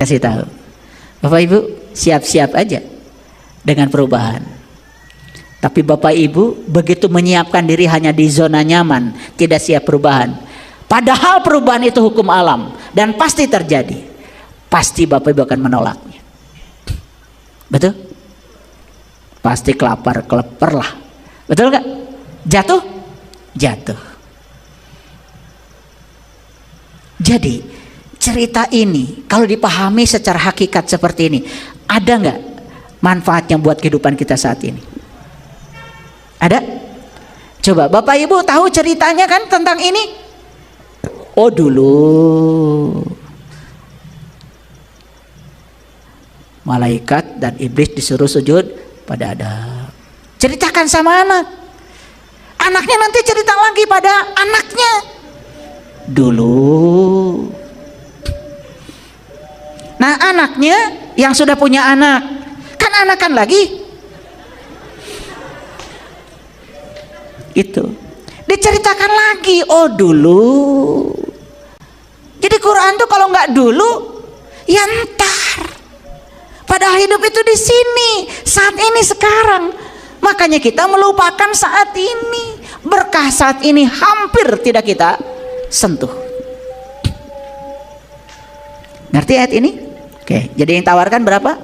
Kasih tahu. Bapak Ibu siap-siap aja dengan perubahan. Tapi Bapak Ibu begitu menyiapkan diri hanya di zona nyaman, tidak siap perubahan. Padahal perubahan itu hukum alam dan pasti terjadi. Pasti Bapak Ibu akan menolaknya. Betul? Pasti kelapar-kelepar lah. Betul gak? Jatuh? Jatuh. Jadi cerita ini kalau dipahami secara hakikat seperti ini, ada nggak manfaatnya buat kehidupan kita saat ini? Ada? Coba Bapak Ibu tahu ceritanya kan tentang ini? Oh dulu malaikat dan iblis disuruh sujud pada Adam. Ceritakan sama anak. Anaknya nanti cerita lagi pada anaknya. Dulu. Nah anaknya yang sudah punya anak, kan anakan lagi. Itu diceritakan lagi. Oh dulu. Jadi Quran tuh kalau nggak dulu, ya ntar. Padahal hidup itu di sini, saat ini, sekarang. Makanya kita melupakan saat ini. Berkah saat ini hampir tidak kita sentuh. Ngerti ayat ini? Oke, jadi yang tawarkan berapa?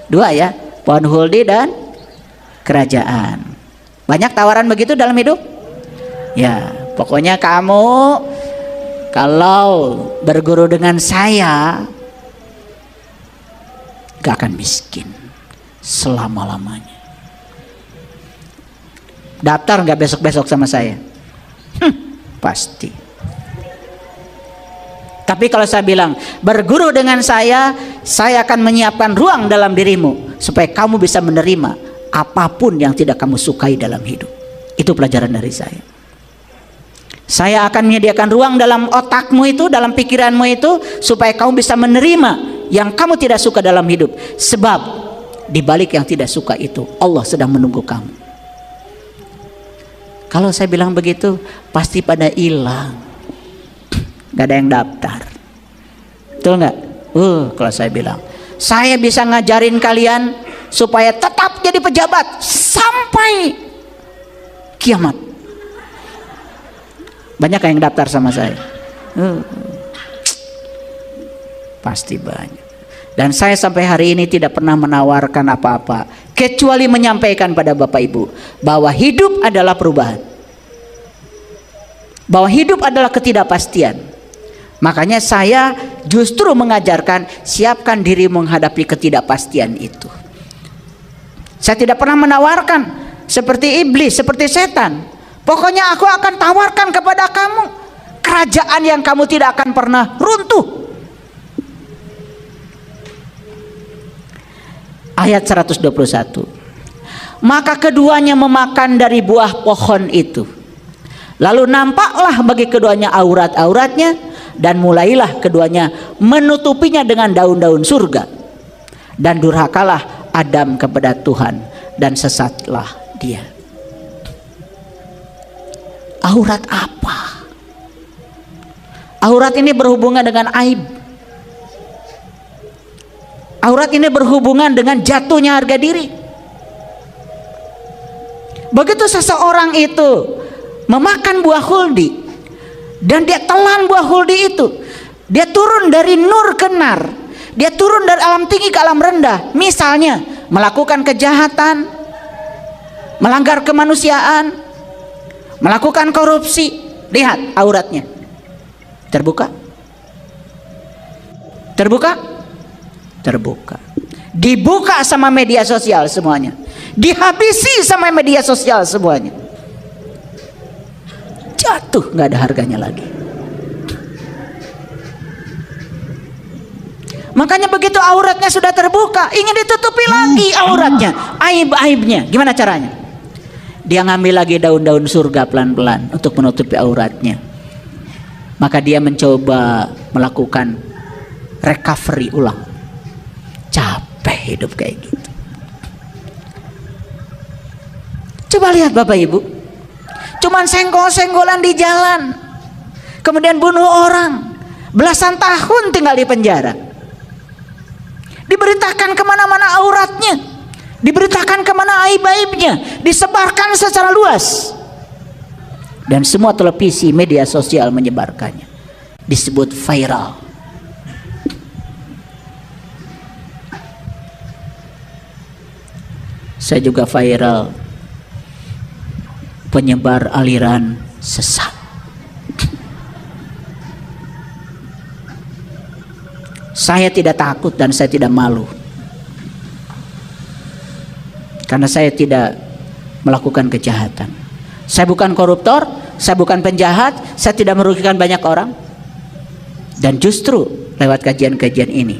2 ya, pohon huldi dan kerajaan. Banyak tawaran begitu dalam hidup? Ya, pokoknya kamu kalau berguru dengan saya gak akan miskin selama-lamanya. Daftar gak besok-besok sama saya? Pasti. Tapi kalau saya bilang berguru dengan saya akan menyiapkan ruang dalam dirimu supaya kamu bisa menerima apapun yang tidak kamu sukai dalam hidup. Itu pelajaran dari saya. Saya akan menyediakan ruang dalam otakmu itu, dalam pikiranmu itu, supaya kamu bisa menerima yang kamu tidak suka dalam hidup. Sebab di balik yang tidak suka itu Allah sedang menunggu kamu. Kalau saya bilang begitu pasti pada hilang. Gak ada yang daftar. Betul nggak? Kalau saya bilang saya bisa ngajarin kalian supaya tetap jadi pejabat sampai kiamat. Banyak yang daftar sama saya? Pasti banyak. Dan saya sampai hari ini tidak pernah menawarkan apa-apa kecuali menyampaikan pada Bapak Ibu bahwa hidup adalah perubahan, bahwa hidup adalah ketidakpastian. Makanya saya justru mengajarkan siapkan diri menghadapi ketidakpastian itu. Saya tidak pernah menawarkan seperti iblis, seperti setan. Pokoknya aku akan tawarkan kepada kamu kerajaan yang kamu tidak akan pernah runtuh. Ayat 121. Maka keduanya memakan dari buah pohon itu. Lalu nampaklah bagi keduanya aurat-auratnya, dan mulailah keduanya menutupinya dengan daun-daun surga. Dan durhakalah Adam kepada Tuhan, dan sesatlah dia. Aurat apa? Aurat ini berhubungan dengan aib. Aurat ini berhubungan dengan jatuhnya harga diri. Begitu seseorang itu memakan buah huldi dan dia telan buah huldi itu, dia turun dari nur ke nar, dia turun dari alam tinggi ke alam rendah. Misalnya melakukan kejahatan, melanggar kemanusiaan, melakukan korupsi. Lihat auratnya terbuka, terbuka, terbuka, dibuka sama media sosial semuanya, dihabisi sama media sosial semuanya, jatuh, nggak ada harganya lagi. Makanya begitu auratnya sudah terbuka, ingin ditutupi lagi auratnya, aib-aibnya. Gimana caranya? Dia ngambil lagi daun-daun surga pelan-pelan untuk menutupi auratnya. Maka dia mencoba melakukan recovery ulang. Capek hidup kayak gitu. Coba lihat Bapak Ibu, cuman senggol-senggolan di jalan, kemudian bunuh orang, belasan tahun tinggal di penjara. diberitakan kemana-mana auratnya, diberitakan kemana aib-aibnya, disebarkan secara luas. Dan semua televisi, media sosial menyebarkannya. Disebut viral. Saya juga viral, penyebar aliran sesat. Saya tidak takut dan saya tidak malu, karena saya tidak melakukan kejahatan. Saya bukan koruptor, saya bukan penjahat, saya tidak merugikan banyak orang. Dan justru lewat kajian-kajian ini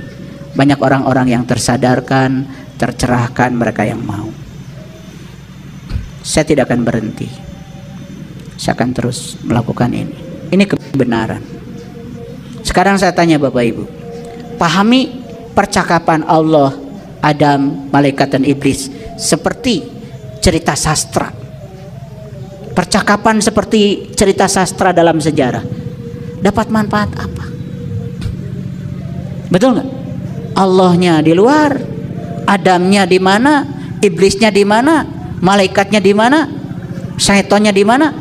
banyak orang-orang yang tersadarkan, tercerahkan, mereka yang mau. Saya tidak akan berhenti, saya akan terus melakukan ini. Ini kebenaran. Sekarang saya tanya Bapak Ibu, pahami percakapan Allah, Adam, malaikat dan iblis seperti cerita sastra. Percakapan seperti cerita sastra dalam sejarah dapat manfaat apa? Betul nggak? Allahnya di luar, Adamnya di mana, iblisnya di mana, malaikatnya di mana, syaitannya di mana?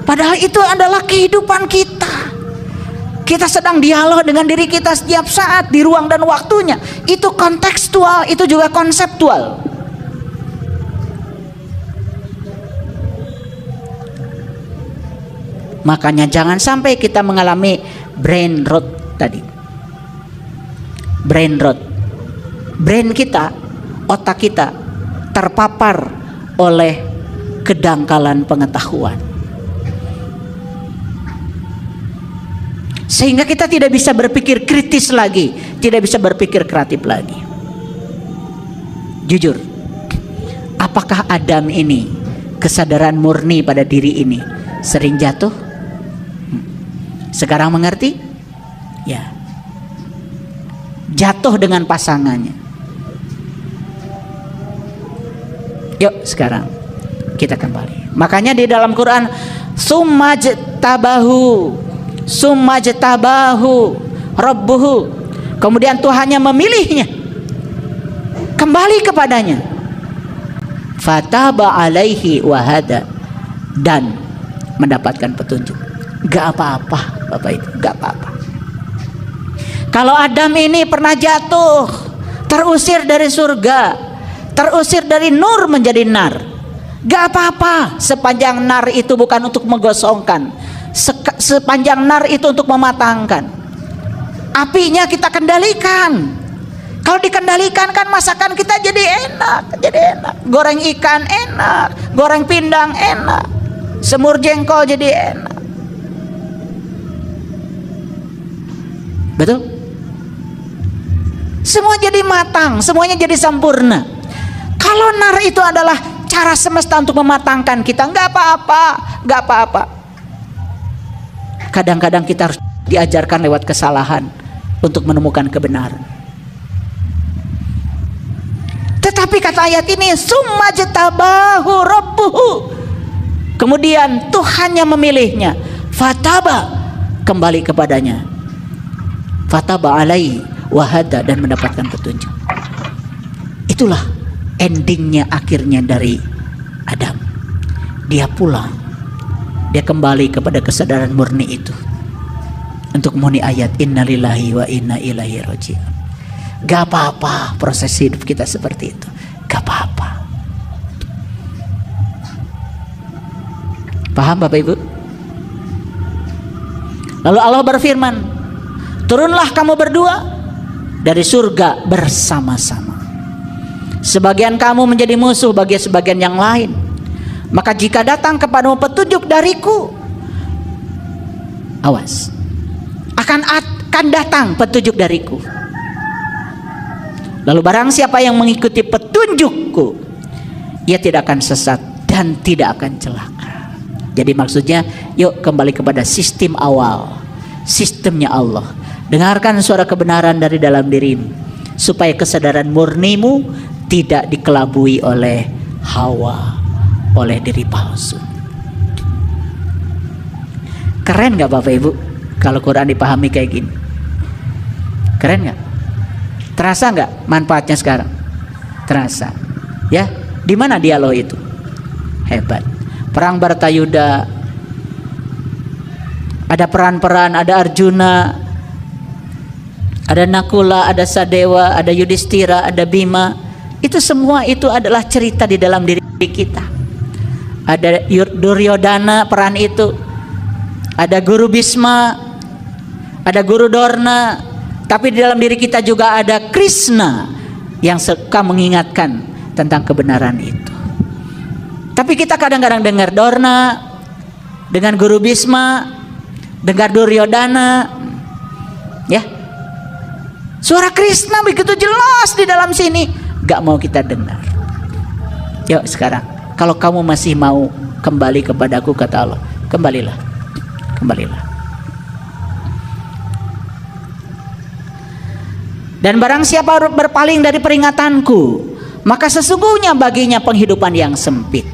Padahal itu adalah kehidupan kita. Kita sedang dialog dengan diri kita setiap saat di ruang dan waktunya. Itu kontekstual, itu juga konseptual. Makanya jangan sampai kita mengalami brain rot tadi. Brain rot. Brain kita, otak kita terpapar oleh kedangkalan pengetahuan. Sehingga kita tidak bisa berpikir kritis lagi, tidak bisa berpikir kreatif lagi. Jujur, apakah Adam ini, kesadaran murni pada diri ini, sering jatuh? Sekarang mengerti? Ya. Jatuh dengan pasangannya. Yuk sekarang kita kembali. Makanya di dalam Quran, summajtabahu rabbuhu, kemudian Tuhannya memilihnya, kembali kepadanya, fataba alaihi wahada, dan mendapatkan petunjuk. Gak apa-apa Bapak Ibu, gak apa-apa. Kalau Adam ini pernah jatuh, terusir dari surga, terusir dari nur menjadi nar, gak apa-apa. Sepanjang nar itu bukan untuk menggosongkan, sepanjang nar itu untuk mematangkan. Apinya kita kendalikan. Kalau dikendalikan kan masakan kita jadi enak, jadi enak. Goreng ikan enak, goreng pindang enak, semur jengkol jadi enak. Betul? Semua jadi matang, semuanya jadi sempurna. Kalau nar itu adalah cara semesta untuk mematangkan kita, nggak apa-apa, nggak apa-apa. Kadang-kadang kita harus diajarkan lewat kesalahan untuk menemukan kebenaran. Tetapi kata ayat ini, summajtabahu rabbuhu, kemudian Tuhannya memilihnya, fataba, kembali kepadanya, fataba alaihi wahada, dan mendapatkan petunjuk. Itulah endingnya, akhirnya dari Adam. Dia pulang, dia kembali kepada kesadaran murni itu untuk memenuhi ayat innalillahi wa inna ilaihi raji'un. Gak apa-apa proses hidup kita seperti itu, gak apa-apa. Paham Bapak Ibu? Lalu Allah berfirman, turunlah kamu berdua dari surga bersama-sama. Sebagian kamu menjadi musuh bagi sebagian yang lain. Maka jika datang kepadamu petunjuk dariku, awas, akan datang petunjuk dariku. Lalu barang siapa yang mengikuti petunjukku, ia tidak akan sesat dan tidak akan celaka. Jadi maksudnya, yuk kembali kepada sistem awal, sistemnya Allah. Dengarkan suara kebenaran dari dalam dirimu, supaya kesadaran murnimu tidak dikelabui oleh hawa, oleh diri palsu. Keren gak Bapak Ibu kalau Quran dipahami kayak gini? Keren gak? Terasa nggak manfaatnya sekarang? Terasa. Ya, di mana dialog itu? Hebat. Perang Bharatayuda, ada peran-peran, ada Arjuna, ada Nakula, ada Sadewa, ada Yudhistira, ada Bima. Itu semua itu adalah cerita di dalam diri kita. Ada Duryodhana, peran itu. Ada Guru Bhisma, ada Guru Dorna. Tapi di dalam diri kita juga ada Krishna yang suka mengingatkan tentang kebenaran itu. Tapi kita kadang-kadang dengar Dorna, dengan Guru Bhisma, dengar Duryodhana, ya. Suara Krishna begitu jelas di dalam sini, gak mau kita dengar. Yuk sekarang, kalau kamu masih mau kembali kepadaku, kata Allah, kembalilah, kembalilah. Dan barang siapa berpaling dari peringatanku, maka sesungguhnya baginya penghidupan yang sempit.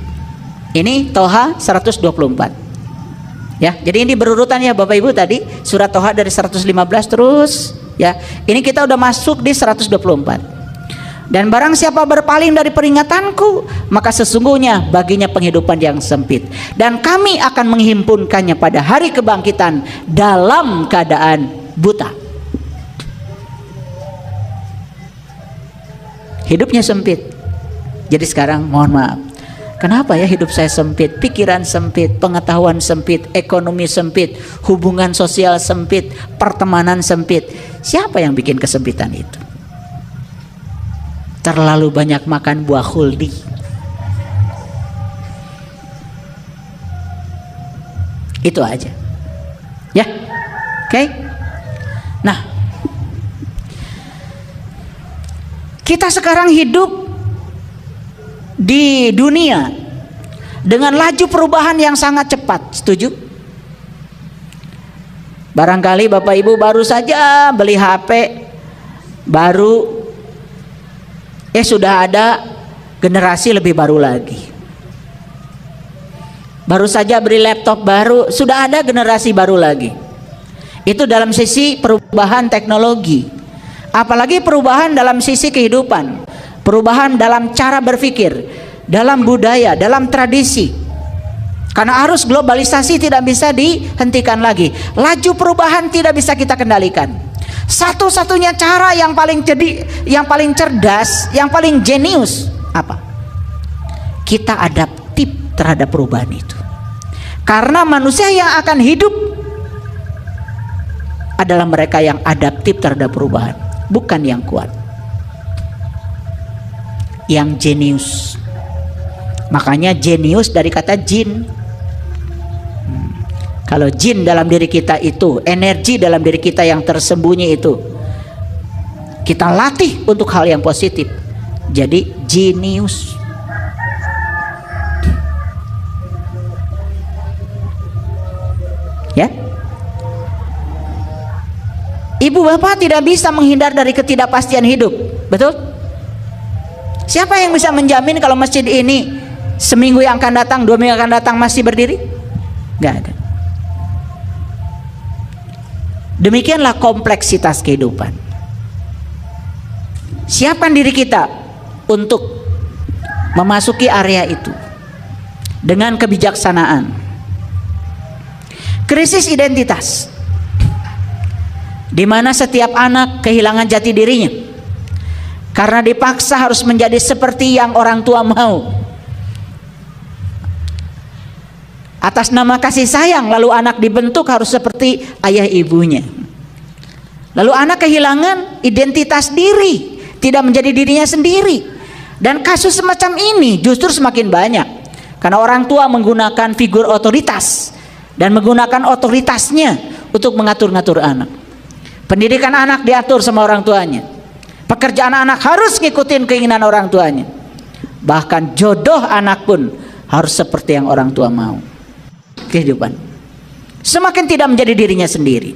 Ini Toha 124. Ya, jadi ini berurutan ya Bapak Ibu tadi, surat Toha dari 115 terus. Ya, ini kita udah masuk di 124. Dan barang siapa berpaling dari peringatanku, maka sesungguhnya baginya penghidupan yang sempit. Dan kami akan menghimpunkannya pada hari kebangkitan dalam keadaan buta. Hidupnya sempit. Jadi sekarang mohon maaf, kenapa ya hidup saya sempit, pikiran sempit, pengetahuan sempit, ekonomi sempit, hubungan sosial sempit, pertemanan sempit. Siapa yang bikin kesempitan itu? Terlalu banyak makan buah khuldi. Itu aja. Ya. Oke. Nah, kita sekarang hidup di dunia dengan laju perubahan yang sangat cepat. Setuju? Barangkali Bapak Ibu baru saja beli HP baru, sudah ada generasi lebih baru lagi. Baru saja beli laptop baru, sudah ada generasi baru lagi. Itu dalam sisi perubahan teknologi. Apalagi perubahan dalam sisi kehidupan, perubahan dalam cara berpikir, dalam budaya, dalam tradisi. Karena arus globalisasi tidak bisa dihentikan lagi. Laju perubahan tidak bisa kita kendalikan. Satu-satunya cara yang paling cerdas, yang paling jenius apa? Kita adaptif terhadap perubahan itu. Karena manusia yang akan hidup adalah mereka yang adaptif terhadap perubahan, bukan yang kuat, yang jenius. Makanya jenius dari kata jin. Kalau jin dalam diri kita itu, energi dalam diri kita yang tersembunyi itu, kita latih untuk hal yang positif, jadi jenius. Ya, ibu bapak tidak bisa menghindar dari ketidakpastian hidup, betul? Siapa yang bisa menjamin kalau masjid ini seminggu yang akan datang, 2 minggu akan datang masih berdiri? Gak ada. Demikianlah kompleksitas kehidupan. Siapkan diri kita untuk memasuki area itu dengan kebijaksanaan. Krisis identitas, di mana setiap anak kehilangan jati dirinya karena dipaksa harus menjadi seperti yang orang tua mau. Atas nama kasih sayang, lalu anak dibentuk harus seperti ayah ibunya. Lalu anak kehilangan identitas diri, tidak menjadi dirinya sendiri. Dan kasus semacam ini justru semakin banyak karena orang tua menggunakan figur otoritas dan menggunakan otoritasnya untuk mengatur-ngatur anak. Pendidikan anak diatur sama orang tuanya. Pekerjaan anak harus ngikutin keinginan orang tuanya. Bahkan jodoh anak pun harus seperti yang orang tua mau. Kehidupan semakin tidak menjadi dirinya sendiri.